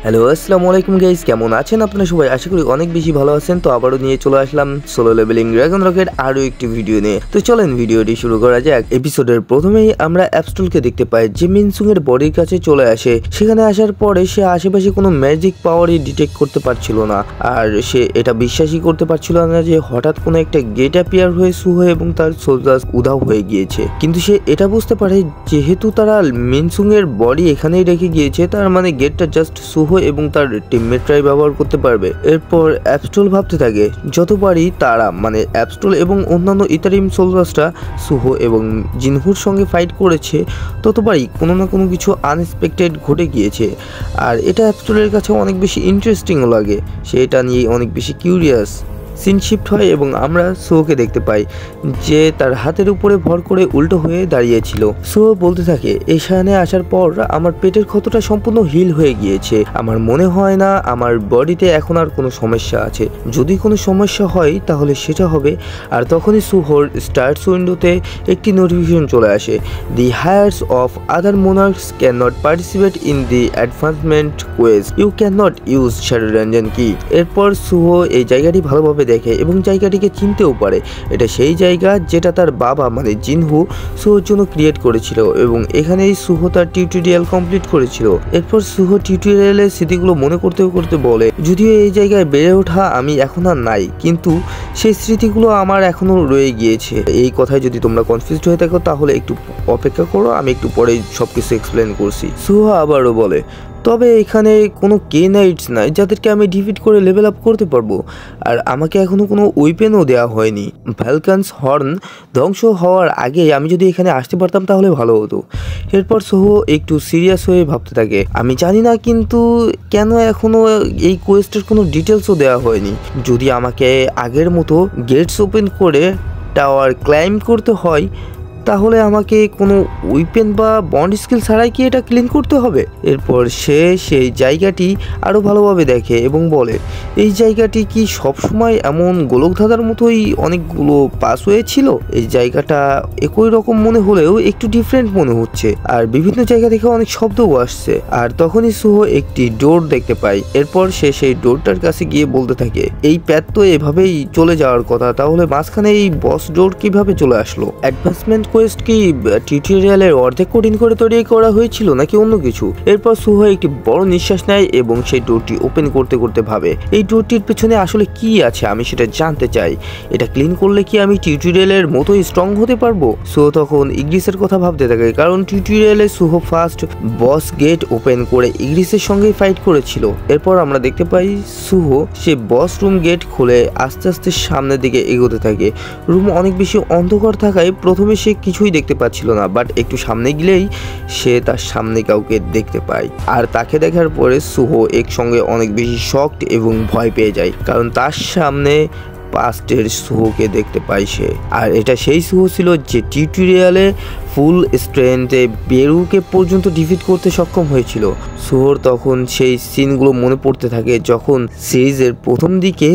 Hello আসসালামু আলাইকুম guys, কেমন আছেন আপনারা সবাই? আশা করি অনেক বেশি ভালো আছেন। তো আবারও নিয়ে চলে আসলাম সোলো লেভেলিং ড্রাগন রকেট আরও একটি ভিডিও নিয়ে। তো চলেন ভিডিওটি শুরু করা যাক। এপিসোডের প্রথমেই আমরা অ্যাপস্টলকে দেখতে পাই যে মিনসুং এর বডির কাছে চলে আসে। সেখানে আসার পরে সে আশেপাশে কোনো ম্যাজিক পাওয়ারই ডিটেক্ট করতে পারছিল না, আর সে এটা বিশ্বাসই করতে পারছিল না যে হঠাৎ কোনো একটা গেট অ্যাপিয়ার হয়ে সুহো এবং তার সোলজার্স উধাও হয়ে গিয়েছে। কিন্তু সে এটা বুঝতে পারে যেহেতু তারা মিনসুং এর বডি এখানেই রেখে গিয়েছে, তার মানে গেটটা জাস্ট সুহো এবং তার টিমমেটরাই ব্যবহার করতে পারবে। এরপর অ্যাপস্টল ভাবতে থাকে যতবারই তারা মানে অ্যাপস্টল এবং অন্যান্য ইতারিম সোলজার্সরা সুহো এবং জিনহুর সঙ্গে ফাইট করেছে, ততবারই কোনো না কোনো কিছু আনএক্সপেক্টেড ঘটে গিয়েছে। আর এটা অ্যাপস্টলের কাছে অনেক বেশি ইন্টারেস্টিংও লাগে, সে এটা নিয়ে অনেক বেশি কিউরিয়াস। সিন শিফট হয় এবং আমরা সুহোকে দেখতে পাই যে তার হাতের উপরে ভর করে উল্টো হয়ে দাঁড়িয়েছিল। সুহো বলতে থাকে এখানে আসার পর আমার পেটের ক্ষতটা সম্পূর্ণ হিল হয়ে গিয়েছে, আমার মনে হয় না আমার বডিতে এখন আর কোনো সমস্যা আছে, যদি কোনো সমস্যা হয় তাহলে সেটা হবে। আর তখনই সুহোর স্টার্টস উইন্ডোতে একটি নোটিফিকেশন চলে আসে, the heirs of other monarchs can not participate in the advancement quest, you can not use shadow dungeon key. এরপর সুহো এই জায়গাটি ভালোভাবে দেখে এবং জায়গাটিকে চিনতেও পারে। এটা সেই জায়গা যেটা তার বাবা মানে জিনহু সুহোর জন্য ক্রিয়েট করেছিল এবং এখানেই সুহো তার টিউটোরিয়াল কমপ্লিট করেছিল। এরপর সুহো টিউটোরিয়ালের স্মৃতিগুলো মনে করতে করতে বলে, যদিও এই জায়গায় বেড়ে ওঠা আমি এখন আর নাই, কিন্তু সেই স্মৃতিগুলো আমার এখনো রয়ে গিয়েছে। এই কথায় যদি তোমরা কনফিউজড হয়ে থাকো তাহলে একটু অপেক্ষা করো, আমি একটু পরে সবকিছু এক্সপ্লেন করছি। সুহো আবারও বলে, তবে এখানে কোনো কে নাইটস নাই যাদেরকে আমি ডিফিট করে লেভেল আপ করতে পারবো, আর আমাকে এখনো কোনো উইপেনও দেওয়া হয়নি। ভ্যালকানস হর্ন ধ্বংস হওয়ার আগে আমি যদি এখানে আসতে পারতাম তাহলে ভালো হতো। এরপর সোহো একটু সিরিয়াস হয়ে ভাবতে থাকে, আমি জানি না কিন্তু কেন এখনো এই কোয়েস্টের কোনো ডিটেলসও দেওয়া হয়নি। যদি আমাকে আগের মতো গেটস ওপেন করে টাওয়ার ক্লাইম্ব করতে হয় তাহলে আমাকে কোনো উইপেন বা বন্ড স্কিল ছাড়াই কি এটা ক্লিন করতে হবে? এরপর সে সেই জায়গাটি আরও ভালোভাবে দেখে এবং বলে, এই জায়গাটি কি সবসময় এমন গোলকধাঁধার মতোই অনেকগুলো পাসওয়ে ছিল? এই জায়গাটা একই রকম মনে হলেও একটু ডিফারেন্ট মনে হচ্ছে, আর বিভিন্ন জায়গা থেকে অনেক শব্দও আসছে। আর তখনই সুহো একটি ডোর দেখতে পায়। এরপর সে সেই ডোরটার কাছে গিয়ে বলতে থাকে, এই প্যাথ তো এভাবেই চলে যাওয়ার কথা, তাহলে মাঝখানে এই বস ডোর কিভাবে চলে আসলো? অ্যাডভান্সমেন্ট কোয়েস্ট কি টিউটোরিয়ালের অর্ধেক কঠিন করে তৈরি করা হয়েছিল নাকি অন্য কিছু? এরপর সুহো একটি বড় নিঃশ্বাস নেয় এবং সেই ডোরটি ওপেন করতে করতে ভাবে, এই ডোরটির পেছনে আসলে কি আছে আমি সেটা জানতে চাই। এটা ক্লিন করলে কি আমি টিউটোরিয়ালের মতোই স্ট্রং হতে পারবো? সুহো তখন ইগ্রিসের কথা ভাবতে থাকে, কারণ টিউটোরিয়ালে সুহো ফার্স্ট বস গেট ওপেন করে ইগ্রিসের সঙ্গেই ফাইট করেছিল। এরপর আমরা দেখতে পাই সুহো সে বস রুম গেট খুলে আস্তে আস্তে সামনের দিকে এগোতে থাকে। রুম অনেক বেশি অন্ধকার থাকায় প্রথমে সে কিছুই দেখতে পাচ্ছিল না, বাট একটু সামনে গেলেই সে তার সামনে কাউকে দেখতে পায়। আর তাকে দেখার পরে সুহো একসঙ্গে অনেক বেশি শকড এবং ভয় পেয়ে যায়, কারণ তার সামনে পাস্টের সুহোকে দেখতে পায় সে। আর এটা সেই সুহো ছিল যে টিউটোরিয়ালে ফুল স্ট্রেন্থে বেরুকে পর্যন্ত ডিফিট করতে সক্ষম হয়েছিল। সুহোর তখন সেই সিনগুলো মনে পড়তে থাকে যখন সিরিজের প্রথম দিকে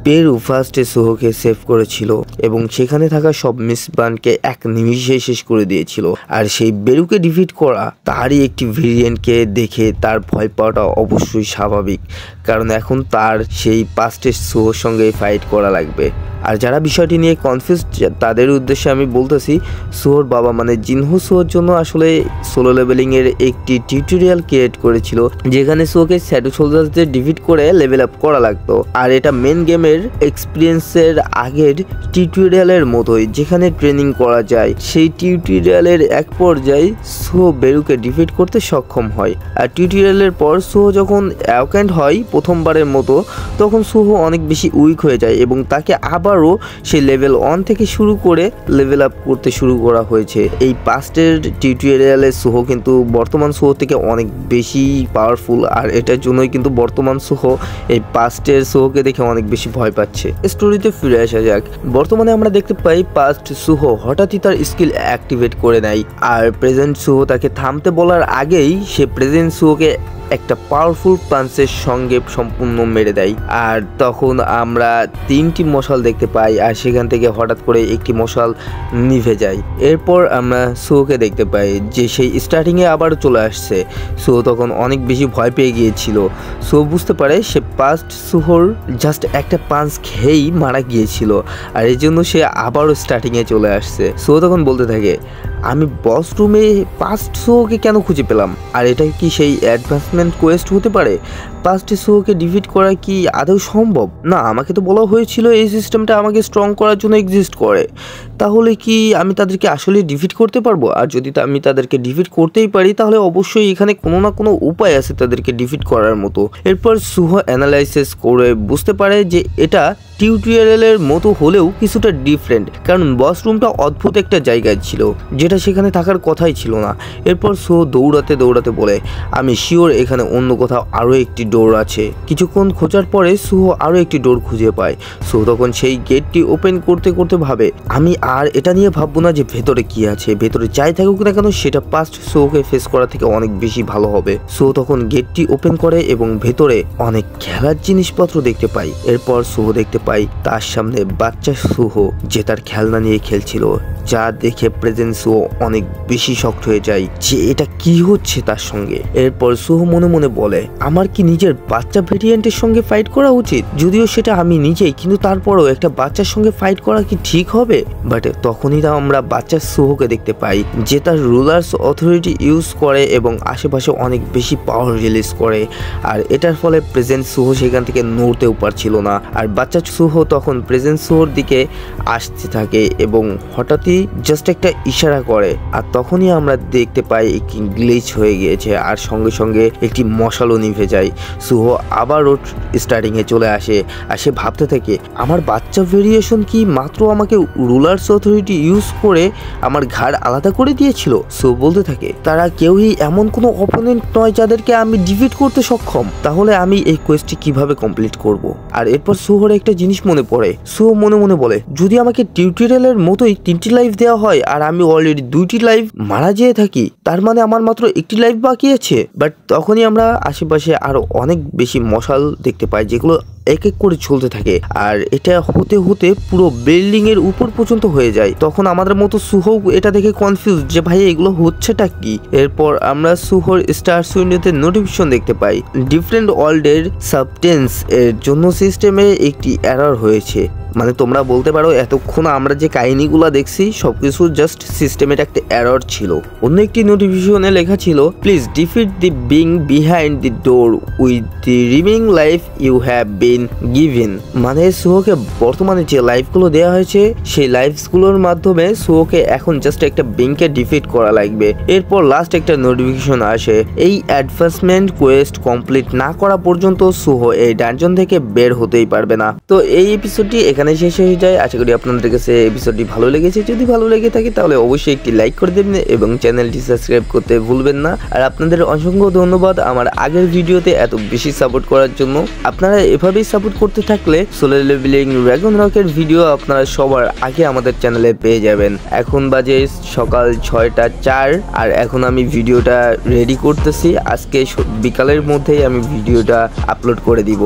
বেরু ফার্স্টে সুহোকে সেভ করেছিল এবং সেখানে থাকা সব মিসবানকে এক নিমিষে শেষ করে দিয়েছিল। আর সেই বেরুকে ডিফিট করা তারই একটি ভেরিয়েন্টকে দেখে তার ভয় পাওয়াটা অবশ্যই স্বাভাবিক, কারণ এখন তার সেই পাস্টের সুহোর সঙ্গে ফাইট করা লাগবে। আর যারা বিষয়টি নিয়ে কনফিউজ তাদের উদ্দেশ্যে আমি বলতেছি, সুহোর বাবা মানে জিনহু সুহোর জন্য আসলে সোলো লেভেলিং এর একটি টিউটোরিয়াল ক্রিয়েট করেছিল যেখানে সুহোকে শ্যাডো সোলজার্সদের ডিফিট করে লেভেল আপ করা লাগতো। আর এটা মেন গেমের এক্সপিরিয়েন্সের আগের টিউটোরিয়ালের মতোই যেখানে ট্রেনিং করা যায়। সেই টিউটোরিয়ালের এক পর্যায়ে সুহো বেরুকে ডিফিট করতে সক্ষম হয়। আর টিউটোরিয়ালের পর সুহো যখন অ্যাওকেন্ড হয় প্রথমবারের মতো, তখন সুহো অনেক বেশি উইক হয়ে যায় এবং তাকে আবারও সেই লেভেল 1 থেকে শুরু করে লেভেল আপ করতে শুরু করা হয়েছে। এই পাস্টের টিউটোরিয়ালে সুহো কিন্তু বর্তমান সুহো থেকে অনেক বেশি পাওয়ারফুল, আর এটার জন্যই কিন্তু বর্তমান সুহো এই পাস্টের সুহোকে দেখে অনেক বেশি ভয় পাচ্ছে। স্টোরিতে ফিরে আসা যাক। বর্তমানে আমরা দেখতে পাই পাস্ট সুহো হঠাৎই তার স্কিল অ্যাক্টিভেট করে নেয়, আর প্রেজেন্ট সুহো তাকে থামতে বলার আগেই সে প্রেজেন্ট সুহোকে একটা পাওয়ারফুল পাঞ্চের সঙ্গে সম্পূর্ণ মেরে দেয়। আর তখন আমরা 3টি মশাল দেখতে পাই আর সেখান থেকে হঠাৎ করে একটি মশাল নিভে যায়। এরপর আমরা সুহোকে দেখতে পাই যে সেই স্টার্টিংয়ে আবার চলে আসছে। সুহো তখন অনেক বেশি ভয় পেয়ে গিয়েছিল। সুহো বুঝতে পারে সে পাস্ট সুহোর জাস্ট একটা পাঞ্চ খেয়েই মারা গিয়েছিল আর এই জন্য সে আবারও স্টার্টিংয়ে চলে আসছে। সুহো তখন বলতে থাকে, আমি বস রুমে পাস্ট সুহোকে কেন খুঁজে পেলাম? আর এটা কি সেই অ্যাডভান্সমেন্ট কোয়েস্ট হতে পারে? পাস্ট সুহোকে ডিফিট করা কি আদৌ সম্ভব? না, আমাকে তো বলা হয়েছিল এই সিস্টেমটা আমাকে স্ট্রং করার জন্য এক্সিস্ট করে। তাহলে কি আমি তাদেরকে আসলে ডিফিট করতে পারবো? আর যদি আমি তাদেরকে ডিফিট করতেই পারি তাহলে অবশ্যই এখানে কোনো না কোনো উপায় আছে তাদেরকে ডিফিট করার মতো। এরপর সুহো অ্যানালাইসিস করে বুঝতে পারে যে এটা টিউটোরিয়ালের মতো হলেও কিছুটা ডিফারেন্ট, কারণ বস রুমটা অদ্ভুত একটা জায়গায় ছিল যেটা সেখানে থাকার কথাই ছিল না। এরপর সুহো দৌড়াতে দৌড়াতে বলে, আমি শিওর এখানে অন্য কোথাও আরও একটি ডোর আছে। কিছুক্ষণ খোঁজার পরে সুহো আরও একটি ডোর খুঁজে পায়। সুহো তখন সেই গেটটি ওপেন করতে করতে ভাবে, আমি আর এটা নিয়ে ভাববো না যে ভেতরে কি আছে, ভেতরে যাই থাকুক না কেন সেটা পাস্ট সুহোকে ফেস করা থেকে অনেক বেশি ভালো হবে। সুহো তখন গেটটি ওপেন করে এবং ভেতরে অনেক খেলার জিনিসপত্র দেখতে পাই। এরপর সুহো দেখতে পাই তার সামনে বাচ্চা সুহো যে তার খেলনা নিয়ে খেলছিল, যা দেখে প্রেজেন্ট সুহো অনেক বেশি শক্ট হয়ে যায় যে এটা কি হচ্ছে তার সঙ্গে। এরপর সুহো মনে মনে বলে, আমার কি নিজের বাচ্চা ভেরিয়েন্টের সঙ্গে ফাইট করা উচিত? যদিও সেটা আমি নিজেই, কিন্তু তারপরও একটা বাচ্চার সঙ্গে ফাইট করা কি ঠিক হবে? বাট তখনই আমরা বাচ্চা সুহোকে দেখতে পাই যে তার রুলার্স অথরিটি ইউজ করে এবং আশেপাশে অনেক বেশি পাওয়ার রিলিজ করে। আর এটার ফলে প্রেজেন্ট সুহো সেখান থেকে নড়তেও পারছিল না। আর বাচ্চা সুহো তখন প্রেজেন্ট সুহোর দিকে আসতে থাকে এবং হঠাৎই জাস্ট একটা ইশারা করে। আর তখনই আমরা দেখতে পাই একটি গ্লিচ হয়ে গিয়েছে আর সঙ্গে সঙ্গে একটি মশালও নিভে যায়। সুহো আবারও স্টার্টিংয়ে চলে আসে আর সে ভাবতে থাকে, আমার বাচ্চা ভেরিয়েশন কি মাত্র আমাকে রুলার্স অথরিটি ইউজ করে আমার ঘাড় আলাদা করে দিয়েছিল? সুহো বলতে থাকে, তারা কেউই এমন কোনো অপোনেন্ট নয় যাদেরকে আমি ডিফিট করতে সক্ষম। তাহলে আমি এই কোয়েস্টটি কিভাবে কমপ্লিট করব? আর এরপর সুহোর একটা জিনিস মনে পড়ে। সুহো মনে মনে বলে, যদি আমাকে টিউটোরিয়ালের মতোই 3টি লাইফ দেওয়া হয় আর আমি অলরেডি 2টি লাইফ মারা যেয়ে থাকি, তার মানে আমার মাত্র একটি লাইফ বাকি আছে। বাট তখনই আমরা আশেপাশে আরো অনেক বেশি মশাল দেখতে পাই যেগুলো এক এক করে চলতে থাকে আর এটা হতে হতে পুরো বিল্ডিং এর উপর পর্যন্ত হয়ে যায়। তখন আমাদের মতো সুহো এটা দেখে কনফিউজ যে ভাই এগুলো হচ্ছেটা কি। এরপর আমরা সুহোর স্টার উইন্ডোতে নোটিফিকেশন দেখতে পাই, ডিফারেন্ট ওয়ার্ল্ডের সাবটেন্স এর জন্য সিস্টেমে একটি এরর হয়েছে। মানে তোমরা বলতে পারো এতক্ষণ আমরা যে কাহিনীগুলো দেখছি সবকিছু জাস্ট সিস্টেমের একটা এরর ছিল। অন্য একটি নোটিফিকেশনে লেখা ছিল, please defeat the being behind the door with the remaining life you have been given. মানে সুহোকে বর্তমানে যে লাইফগুলো দেওয়া হয়েছে সেই লাইফগুলোর মাধ্যমে সুহোকে এখন জাস্ট একটা বিংকে ডিফিট করা লাগবে। এরপর লাস্ট একটা নোটিফিকেশন আসে, এই অ্যাডভান্সমেন্ট কোয়েস্ট কমপ্লিট না করা পর্যন্ত সুহো এই ডানজন থেকে বের হতেই পারবে না। তো এই এপিসোডটি এখানে শেষ হয়ে যায়। আশা করি আপনাদের কাছে এপিসোডটি ভালো লেগেছে। যদি ভালো লেগে থাকে তাহলে অবশ্যই একটি লাইক করে দেবেন এবং চ্যানেলটি সাবস্ক্রাইব করতে ভুলবেন না। আর আপনাদের অসংখ্য ধন্যবাদ আমার আগের ভিডিওতে এত বেশি সাপোর্ট করার জন্য। আপনারা এভাবেই সাপোর্ট করতে থাকলে সোলো লেভেলিং রাগনারকের ভিডিও আপনারা সবার আগে আমাদের চ্যানেলে পেয়ে যাবেন। এখন বাজে সকাল 6টা 4 আর এখন আমি ভিডিওটা রেডি করতেছি। আজকে বিকালের মধ্যেই আমি ভিডিওটা আপলোড করে দিব।